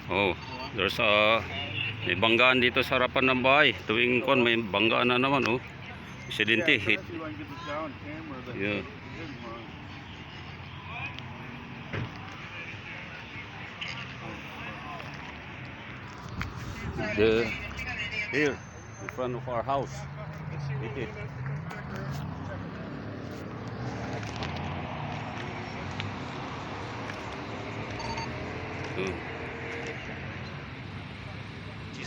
Oh, there's may banggaan dito sa harapan ng bahay. Tuwing kon may banggaan na naman, oh. Aksidente, hit. Yeah. Here in front of our house. Hit it.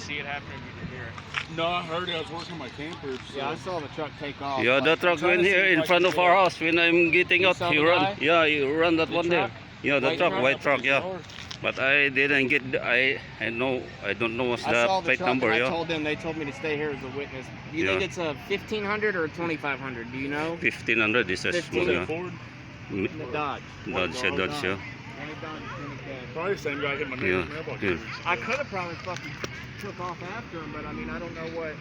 See it happen, or you didn't hear it? No, I heard it. I was working my camper. So. Yeah, I saw the truck take off. Yeah, the truck went here in front of our house. When I'm getting out, he run. Yeah, he run that one there. Yeah, the truck, white truck. Yeah, but I didn't get. I don't know what's the plate number. I told them. They told me to stay here as a witness. Do you think it's a 1500 or a 2500? Do you know? 1500 is a small. Ford? Dodge. Dodge, yeah. Probably the same guy hit my neighbor's mailbox. Yeah. I could have probably fucking took off after him, but I mean, I don't know what.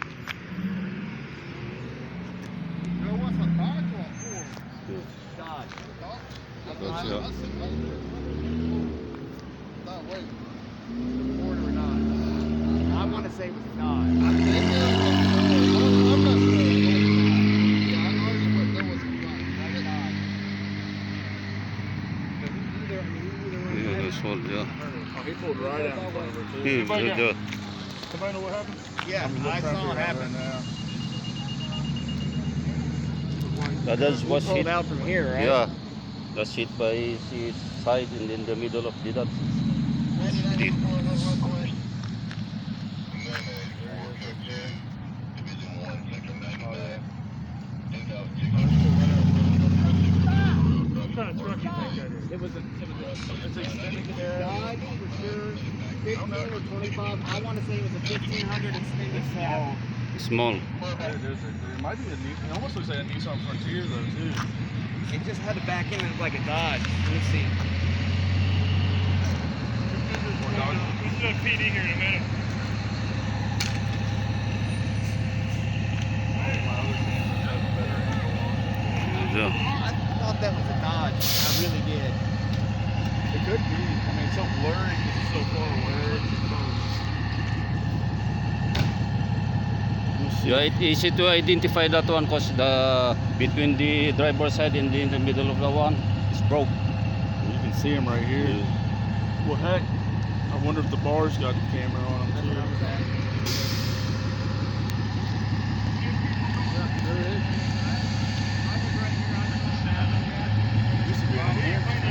No, what's a Dodge or a Ford? Dodge. Dodge, yeah. No, wait. Ford or not? I want to say it was a Dodge. I'm not sure. Yeah, I already went there was a Dodge. Yeah, this one, yeah. Oh, he pulled right out in front of her, too. Anybody know what happened? Yeah, I saw it happen. That was Pulled hit. out from here, right? Yeah, that's hit by his side and in the middle of the dot. What kind of truck do you think that is? It was a It's extended Dodge for sure. 15 or 25. I want to say it was a 1500 extended cab. Small. It might be a Nissan. It almost looks like a Nissan Frontier, though, too. It just had the back end like a Dodge. Let's see. He's going to PD here in a minute. Yeah. I thought that was a Dodge. I really did. It could be. I mean, it's so blurry because it's so far away. Yeah, it's easy to identify that one because the between the driver's side and in the middle of the one is broke. You can see him right here. Well, heck, I wonder if the bar's got the camera on them, too. Used to be in here.